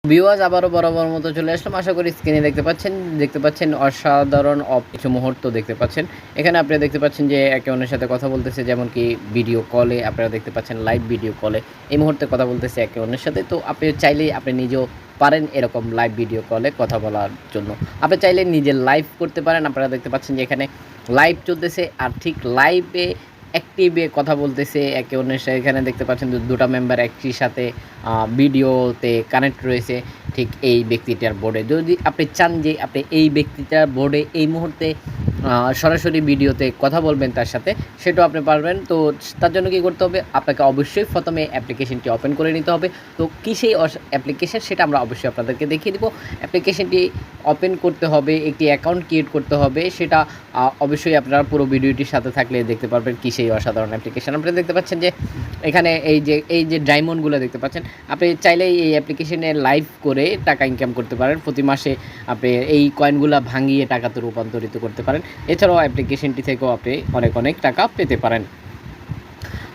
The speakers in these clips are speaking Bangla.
ভিউয়ার্স আবারও বরাবর মতো চলে আসলাম। আশা করি স্ক্রিনে দেখতে পাচ্ছেন অসাধারণ কিছু মুহূর্ত দেখতে পাচ্ছেন। এখানে আপনারা দেখতে পাচ্ছেন যে একে অন্যের সাথে কথা বলতেছে, যেমন কি ভিডিও কলে আপনারা দেখতে পাচ্ছেন, লাইভ ভিডিও কলে এই মুহূর্তে কথা বলতেছে একে অন্যের সাথে। তো আপনি চাইলেই আপনি নিজেও পারেন এরকম লাইভ ভিডিও কলে কথা বলার জন্য। আপনি চাইলে নিজে লাইভ করতে পারেন। আপনারা দেখতে পাচ্ছেন যে এখানে লাইভ চলতেছে, আর ঠিক লাইভে অ্যাক্টিভে কথা বলতেছে একে অন্যের সাথে। এখানে দেখতে পাচ্ছেন দুটো মেম্বার একই সাথে ভিডিওতে কানেক্ট রয়েছে ঠিক এই ব্যক্তিটার বোর্ডে। যদি আপনি চান যে আপনি এই ব্যক্তিটার বোর্ডে এই মুহূর্তে সরাসরি ভিডিওতে কথা বলবেন তার সাথে, সেটাও আপনি পারবেন। তো তার জন্য কী করতে হবে, আপনাকে অবশ্যই প্রথমে অ্যাপ্লিকেশনটি ওপেন করে নিতে হবে। তো কী সেই অ্যাপ্লিকেশন সেটা আমরা অবশ্যই আপনাদেরকে দেখিয়ে দিব। অ্যাপ্লিকেশনটি ওপেন করতে হবে, একটি অ্যাকাউন্ট ক্রিয়েট করতে হবে, সেটা অবশ্যই আপনারা পুরো ভিডিওটির সাথে থাকলে দেখতে পারবেন কী সেই অসাধারণ অ্যাপ্লিকেশন। আপনারা দেখতে পাচ্ছেন যে এখানে এই যে ডায়মন্ডগুলো দেখতে পাচ্ছেন, আপনি চাইলেই এই অ্যাপ্লিকেশনে লাইভ করে টাকা ইনকাম করতে পারেন। প্রতি মাসে আপনি এই কয়েনগুলো ভাঙিয়ে টাকাতে রূপান্তরিত করতে পারেন। এছাড়াও অ্যাপ্লিকেশনটি থেকেও আপনি অনেক টাকা পেতে পারেন।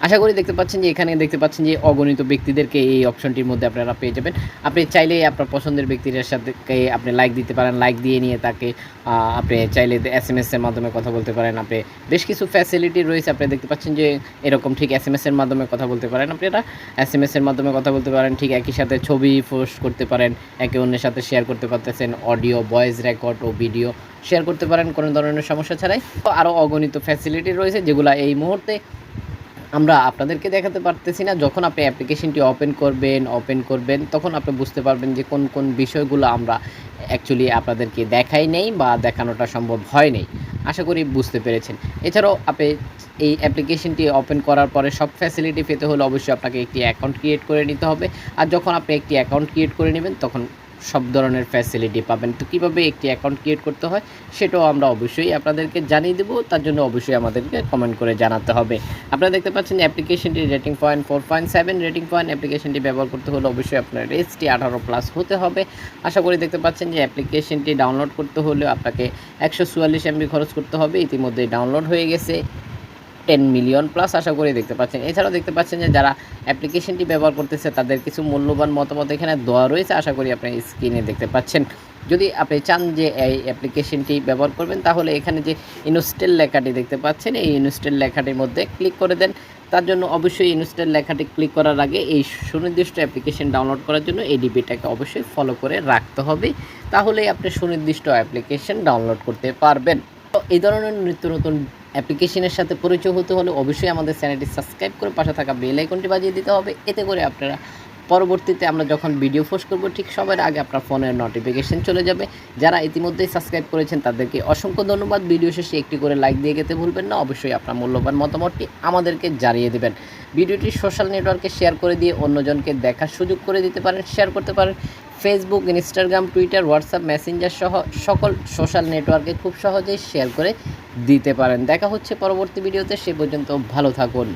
আশা করি দেখতে পাচ্ছেন যে এখানে দেখতে পাচ্ছেন যে অগণিত ব্যক্তিদেরকে এই অপশনটির মধ্যে আপনারা পেয়ে যাবেন। আপনি চাইলেই আপনার পছন্দের ব্যক্তিদের সাথে আপনি লাইক দিতে পারেন। লাইক দিয়ে নিয়ে তাকে আপনি চাইলে এসএমএসের মাধ্যমে কথা বলতে পারেন। আপনি বেশ কিছু ফ্যাসিলিটি রয়েছে। আপনি দেখতে পাচ্ছেন যে এরকম ঠিক এসএমএসের মাধ্যমে কথা বলতে পারেন। আপনারা এসএমএসের মাধ্যমে কথা বলতে পারেন, ঠিক একই সাথে ছবি পোস্ট করতে পারেন, একে অন্যের সাথে শেয়ার করতে পারতেছেন, অডিও ভয়েস রেকর্ড ও ভিডিও শেয়ার করতে পারেন কোনো ধরনের সমস্যা ছাড়াই। তো আরও অগণিত ফ্যাসিলিটি রয়েছে যেগুলো এই মুহূর্তে আমরা আপনাদেরকে দেখাতে পারতেছি না। যখন আপনি অ্যাপ্লিকেশনটি ওপেন করবেন তখন আপনি বুঝতে পারবেন যে কোন বিষয়গুলো আমরা অ্যাকচুয়ালি আপনাদেরকে দেখাই নেই বা দেখানোটা সম্ভব হয় নাই। আশা করি বুঝতে পেরেছেন। এছাড়াও আপনি এই অ্যাপ্লিকেশনটি ওপেন করার পরে সব ফ্যাসিলিটি পেতে হলে অবশ্যই আপনাকে একটি অ্যাকাউন্ট ক্রিয়েট করে নিতে হবে। আর যখন আপনি একটি অ্যাকাউন্ট ক্রিয়েট করে নেবেন তখন সব ধরনের ফ্যাসিলিটি পাবেন। তো কীভাবে একটি অ্যাকাউন্ট ক্রিয়েট করতে হয় সেটাও আমরা অবশ্যই আপনাদেরকে জানিয়ে দেবো। তার জন্য অবশ্যই আমাদেরকে কমেন্ট করে জানাতে হবে। আপনারা দেখতে পাচ্ছেন অ্যাপ্লিকেশনটির রেটিং পয়েন্ট 4.7 রেটিং পয়েন্ট। অ্যাপ্লিকেশনটি ব্যবহার করতে হলে অবশ্যই আপনার রেজটি 18+ হতে হবে। আশা করি দেখতে পাচ্ছেন যে অ্যাপ্লিকেশনটি ডাউনলোড করতে হলে আপনাকে 144 MB খরচ করতে হবে। ইতিমধ্যেই ডাউনলোড হয়ে গেছে 10 মিলিয়ন প্লাস। আশা করি দেখতে পাচ্ছেন। এছাড়াও দেখতে পাচ্ছেন যে যারা অ্যাপ্লিকেশনটি ব্যবহার করতেছে তাদের কিছু মূল্যবান মতামত এখানে দেওয়া রয়েছে। আশা করি আপনি স্ক্রিনে দেখতে পাচ্ছেন। যদি আপনি চান যে এই অ্যাপ্লিকেশনটি ব্যবহার করবেন তাহলে এখানে যে ইনস্টল লেখাটি দেখতে পাচ্ছেন এই ইনস্টল লেখাটির মধ্যে ক্লিক করে দেন। তার জন্য অবশ্যই ইনস্টল লেখাটি ক্লিক করার আগে এই সুনির্দিষ্ট অ্যাপ্লিকেশন ডাউনলোড করার জন্য এই ডিপিটাকে অবশ্যই ফলো করে রাখতে হবে। তাহলেই আপনি সুনির্দিষ্ট অ্যাপ্লিকেশন ডাউনলোড করতে পারবেন। তো এই ধরনের নিত্য নতুন অ্যাপ্লিকেশনের সাথে পরিচয় হতে হলে অবশ্যই আমাদের চ্যানেলটি সাবস্ক্রাইব করে পাশে থাকা বেল আইকনটি বাজিয়ে দিতে হবে। এতে করে আপনারা পরবর্তীতে আমরা যখন ভিডিও পোস্ট করব ঠিক সবার আগে আপনার ফোনের নোটিফিকেশন চলে যাবে। যারা ইতিমধ্যেই সাবস্ক্রাইব করেছেন তাদেরকে অসংখ্য ধন্যবাদ। ভিডিও শেষে একটি করে লাইক দিয়ে যেতে ভুলবেন না। অবশ্যই আপনার মূল্যবান মতামতটি আমাদেরকে জানিয়ে দেবেন। ভিডিওটি সোশ্যাল নেটওয়ার্কে শেয়ার করে দিয়ে অন্যজনকে দেখার সুযোগ করে দিতে পারেন। শেয়ার করতে পারেন Facebook, Instagram, Twitter, WhatsApp, Messenger সহ সকল সোশ্যাল নেটওয়ার্কে খুব সহজেই শেয়ার করে দিতে পারেন। দেখা হচ্ছে পরবর্তী ভিডিওতে। সে পর্যন্ত ভালো থাকুন।